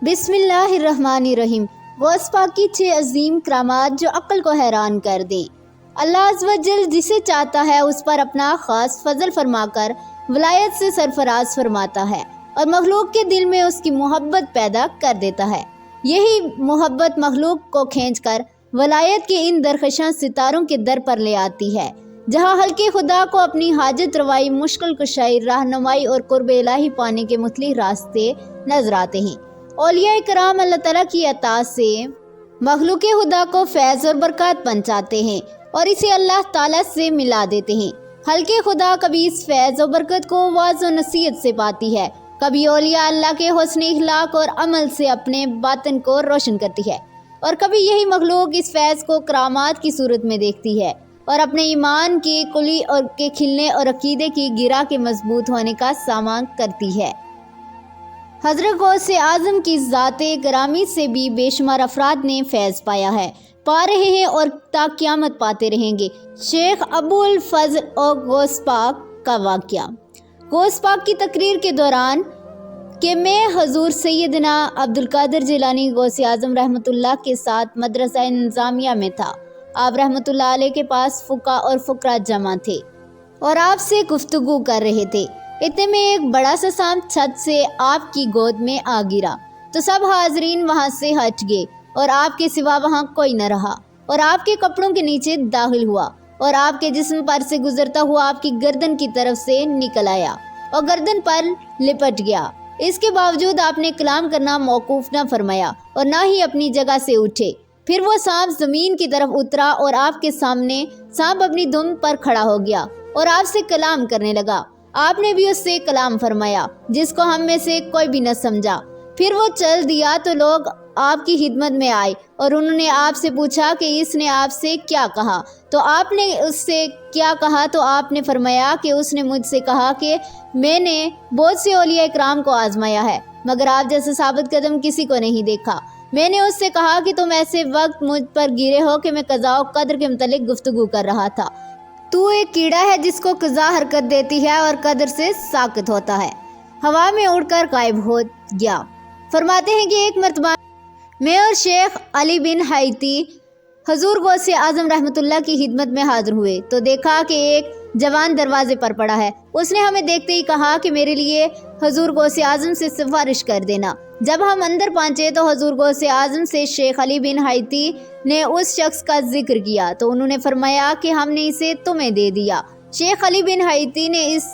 بسم اللہ الرحمن الرحیم۔ غوث پاک کی 6 عظیم کرامات جو عقل کو حیران کر دیں۔ اللہ عز و جل جسے چاہتا ہے اس پر اپنا خاص فضل فرما کر ولایت سے سرفراز فرماتا ہے اور مخلوق کے دل میں اس کی محبت پیدا کر دیتا ہے۔ یہی محبت مخلوق کو کھینچ کر ولایت کے ان درخشاں ستاروں کے در پر لے آتی ہے، جہاں ہلکے خدا کو اپنی حاجت روائی، مشکل کشائی، رہنمائی اور قرب الہی پانے کے مختلف راستے نظر آتے ہیں۔ اولیاء کرام اللہ تعالیٰ کی عطا سے مخلوق خدا کو فیض اور برکات پہنچاتے ہیں اور اسے اللہ تعالیٰ سے ملا دیتے ہیں۔ ہلکے خدا کبھی اس فیض و برکت کو واعظ و نصیحت سے پاتی ہے، کبھی اولیاء اللہ کے حسن اخلاق اور عمل سے اپنے باطن کو روشن کرتی ہے، اور کبھی یہی مخلوق اس فیض کو کرامات کی صورت میں دیکھتی ہے اور اپنے ایمان کی کلی اور کے کھلنے اور عقیدے کی گرہ کے مضبوط ہونے کا سامنا کرتی ہے۔ حضرت غوث اعظم کی ذات گرامی سے بھی بے شمار افراد نے فیض پایا ہے، پا رہے ہیں اور تا قیامت پاتے رہیں گے۔ شیخ ابو الفضل اور غوث پاک کا واقعہ۔ غوث پاک کی تقریر کے دوران کہ میں حضور سیدنا عبدالقادر جیلانی غوث اعظم رحمۃ اللہ کے ساتھ مدرسہ نظامیہ میں تھا۔ آپ رحمۃ اللہ علیہ کے پاس فقہ اور فقراء جمع تھے اور آپ سے گفتگو کر رہے تھے۔ اتنے میں ایک بڑا سا سانپ چھت سے آپ کی گود میں آ گرا تو سب حاضرین وہاں سے ہٹ گئے اور آپ کے سوا وہاں کوئی نہ رہا، اور آپ کے کپڑوں کے نیچے داخل ہوا اور آپ کے جسم پر سے گزرتا ہوا آپ کی گردن کی طرف سے نکل آیا اور گردن پر لپٹ گیا۔ اس کے باوجود آپ نے کلام کرنا موقوف نہ فرمایا اور نہ ہی اپنی جگہ سے اٹھے۔ پھر وہ سانپ زمین کی طرف اترا اور آپ کے سامنے سانپ اپنی دم پر کھڑا ہو گیا اور آپ سے کلام کرنے لگا۔ آپ نے بھی اس سے کلام فرمایا جس کو ہم میں سے کوئی بھی نہ سمجھا۔ پھر وہ چل دیا تو لوگ آپ کی خدمت میں آئے اور انہوں نے آپ سے پوچھا کہ اس نے آپ سے کیا کہا، تو آپ نے اس سے کیا کہا تو آپ نے فرمایا کہ اس نے مجھ سے کہا کہ میں نے بہت سے اولیاء اکرام کو آزمایا ہے مگر آپ جیسے ثابت قدم کسی کو نہیں دیکھا۔ میں نے اس سے کہا کہ تم ایسے وقت مجھ پر گرے ہو کہ میں قضاء و قدر کے متعلق گفتگو کر رہا تھا۔ تو ایک کیڑا ہے جس کو قضا حرکت دیتی ہے اور قدر سے ساکت ہوتا ہے، ہوا میں اڑ کر غائب ہو گیا۔ فرماتے ہیں کہ ایک مرتبہ میں اور شیخ علی بن حیتی حضور غوث اعظم رحمۃ اللہ کی خدمت میں حاضر ہوئے تو دیکھا کہ ایک جوان دروازے پر پڑا ہے۔ اس نے ہمیں دیکھتے ہی کہا کہ میرے لیے حضور غوث اعظم سے سفارش کر دینا۔ جب ہم اندر پہنچے تو حضور غوث اعظم سے شیخ علی بن حیتی نے اس شخص کا ذکر کیا تو انہوں نے فرمایا کہ ہم نے اسے تمہیں دے دیا۔ شیخ علی بن حیتی نے اس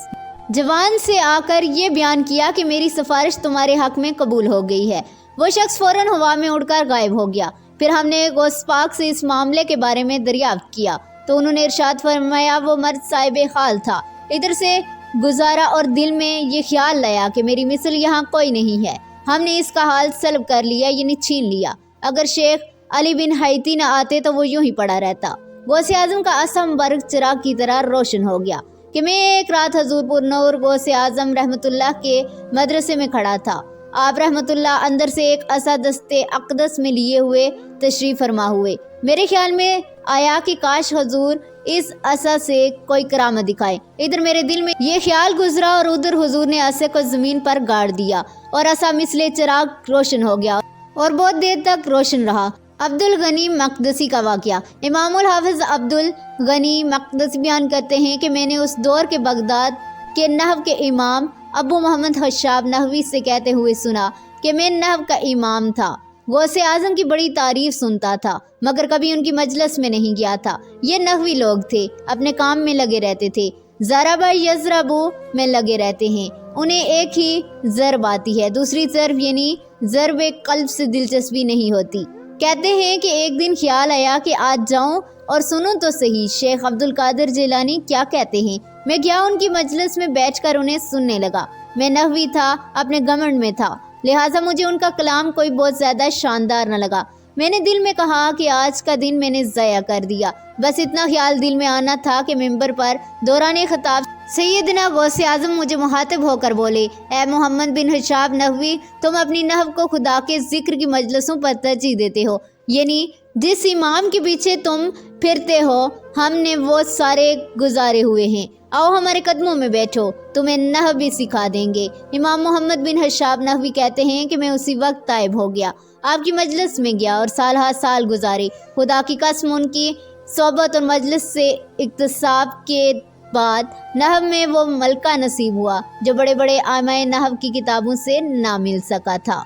جوان سے آ کر یہ بیان کیا کہ میری سفارش تمہارے حق میں قبول ہو گئی ہے۔ وہ شخص فوراً ہوا میں اڑ کر غائب ہو گیا۔ پھر ہم نے غوث پاک سے اس معاملے کے بارے میں دریافت کیا تو انہوں نے ارشاد فرمایا وہ مرد صاحب حال تھا، ادھر سے گزارا اور دل میں یہ خیال لایا کہ میری مثل یہاں کوئی نہیں ہے۔ ہم نے اس کا حال سلب کر لیا، یعنی چھین لیا۔ اگر شیخ علی بن حیتی نہ آتے تو وہ یوں ہی پڑا رہتا۔ غوث اعظم کا عصا مبارک چراغ کی طرح روشن ہو گیا کہ میں ایک رات حضور پر نور غوث اعظم رحمۃ اللہ کے مدرسے میں کھڑا تھا۔ آپ رحمۃ اللہ اندر سے ایک عصا دست اقدس میں لیے ہوئے تشریف فرما ہوئے۔ میرے خیال میں آیا کہ کاش حضور اس عصا سے کوئی کرامت دکھائے۔ ادھر میرے دل میں یہ خیال گزرا اور ادھر حضور نے عصا کو زمین پر گاڑ دیا اور عصا مثل چراغ روشن ہو گیا اور بہت دیر تک روشن رہا۔ عبد الغنی مقدسی کا واقعہ۔ امام الحافظ عبد الغنی مقدسی بیان کرتے ہیں کہ میں نے اس دور کے بغداد کے نحو کے امام ابو محمد خشاب نحوی سے کہتے ہوئے سنا کہ میں نحو کا امام تھا، غوث اعظم کی بڑی تعریف سنتا تھا مگر کبھی ان کی مجلس میں نہیں گیا تھا۔ یہ نحوی لوگ تھے، اپنے کام میں لگے رہتے تھے، ضرب یضرب میں لگے رہتے ہیں، انہیں ایک ہی ضرب آتی ہے، دوسری ضرب یعنی ضرب قلب سے دلچسپی نہیں ہوتی۔ کہتے ہیں کہ ایک دن خیال آیا کہ آج جاؤں اور سنوں تو صحیح شیخ عبدالقادر جیلانی کیا کہتے ہیں۔ میں گیا ان کی مجلس میں بیٹھ کر انہیں سننے لگا۔ میں نحوی تھا، اپنے گمنڈ میں تھا، لہٰذا مجھے ان کا کلام کوئی بہت زیادہ شاندار نہ لگا۔ میں نے دل میں کہا کہ آج کا دن میں نے ضائع کر دیا۔ بس اتنا خیال دل میں آنا تھا کہ ممبر پر دوران خطاب سیدنا غوث اعظم مجھے مخاطب ہو کر بولے، اے محمد بن خشاب نحوی، تم اپنی نحو کو خدا کے ذکر کی مجلسوں پر ترجیح دیتے ہو، یعنی جس امام کے پیچھے تم پھرتے ہو ہم نے وہ سارے گزارے ہوئے ہیں، آؤ ہمارے قدموں میں بیٹھو، تمہیں نحو بھی سکھا دیں گے۔ امام محمد بن حشاب نحوی کہتے ہیں کہ میں اسی وقت طائب ہو گیا، آپ کی مجلس میں گیا اور سال ہا سال گزارے۔ خدا کی قسم ان کی صحبت اور مجلس سے اکتساب کے بعد نحو میں وہ ملکہ نصیب ہوا جو بڑے بڑے علماء نحو کی کتابوں سے نہ مل سکا تھا۔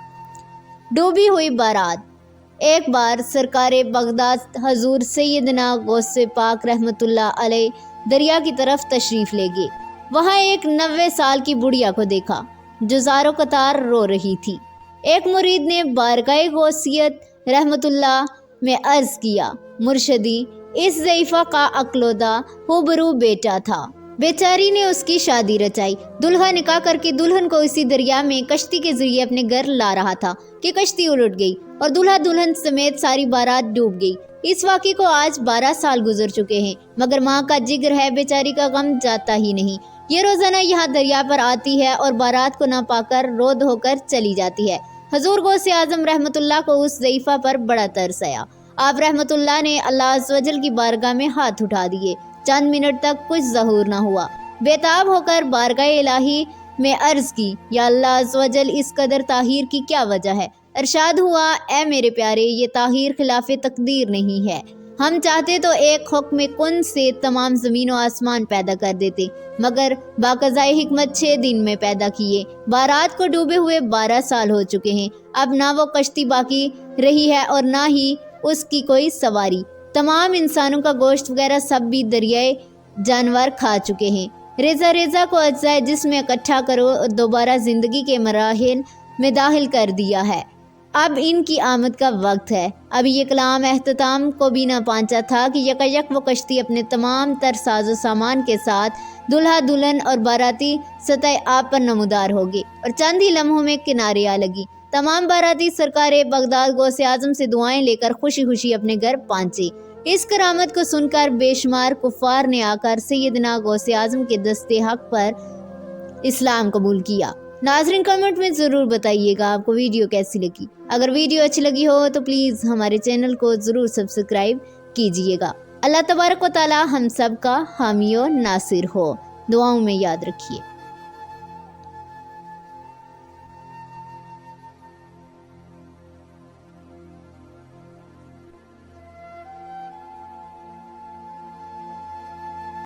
ڈوبی ہوئی بارات۔ ایک بار سرکار بغداد حضور سیدنا غوث پاک رحمۃ اللہ علیہ دریا کی طرف تشریف لے گئے۔ وہاں ایک 90 سال کی بڑھیا کو دیکھا جو زار و قطار رو رہی تھی۔ ایک مرید نے بارگاہ غوثیت رحمۃ اللہ میں عرض کیا، مرشدی، اس ضعیفہ کا عقلودہ ہوبرو بیٹا تھا، بیچاری نے اس کی شادی رچائی، دلہا نکاح کر کے دلہن کو اسی دریا میں کشتی کے ذریعے اپنے گھر لا رہا تھا کہ کشتی الٹ گئی اور دلہا دلہن سمیت ساری بارات ڈوب گئی۔ اس واقعے کو آج 12 سال گزر چکے ہیں، مگر ماں کا جگر ہے، بیچاری کا غم جاتا ہی نہیں۔ یہ روزانہ یہاں دریا پر آتی ہے اور بارات کو نہ پا کر رو دھو کر چلی جاتی ہے۔ حضور غوث اعظم رحمۃ اللہ کو اس ضعیفہ پر بڑا ترس آیا۔ آپ رحمۃ اللہ نے اللہ عز و جل کی بارگاہ میں ہاتھ اٹھا دیے، چند منٹ تک کچھ ظہور نہ ہوا۔ بےتاب ہو کر بارگاہ الہی میں عرض کی، یا اللہ عز و جل، اس قدر تاخیر کی کیا وجہ ہے؟ ارشاد ہوا، اے میرے پیارے، یہ تاخیر خلاف تقدیر نہیں ہے، ہم چاہتے تو ایک حکم کن سے تمام زمین و آسمان پیدا کر دیتے، مگر باقضائے حکمت 6 دن میں پیدا کیے۔ بارات کو ڈوبے ہوئے 12 سال ہو چکے ہیں، اب نہ وہ کشتی باقی رہی ہے اور نہ ہی اس کی کوئی سواری۔ تمام انسانوں کا گوشت وغیرہ سب بھی دریائے جانور کھا چکے ہیں۔ ریزہ ریزہ کو اجزائے جسم میں اکٹھا کرو اور دوبارہ زندگی کے مراحل میں داخل کر دیا ہے۔ اب ان کی آمد کا وقت ہے۔ اب یہ کلام اختتام کو بھی نہ پہنچا تھا کہ یکایک وہ کشتی اپنے تمام تر ساز و سامان کے ساتھ دلہا دلہن اور باراتی سطح آب پر نمودار ہو گئے اور چند ہی لمحوں میں کنارے آ لگی۔ تمام باراتی سرکار بغداد غوث اعظم سے دعائیں لے کر خوشی خوشی اپنے گھر پہنچے۔ اس کرامت کو سن کر بے شمار کفار نے آ کر سیدنا غوث اعظم کے دستے حق پر اسلام قبول کیا۔ ناظرین کمنٹ میں ضرور بتائیے گا آپ کو ویڈیو کیسی لگی۔ اگر ویڈیو اچھی لگی ہو تو پلیز ہمارے چینل کو ضرور سبسکرائب کیجیے گا۔ اللہ تبارک و تعالی ہم سب کا حامی و ناصر ہو، دعاؤں میں یاد رکھیے۔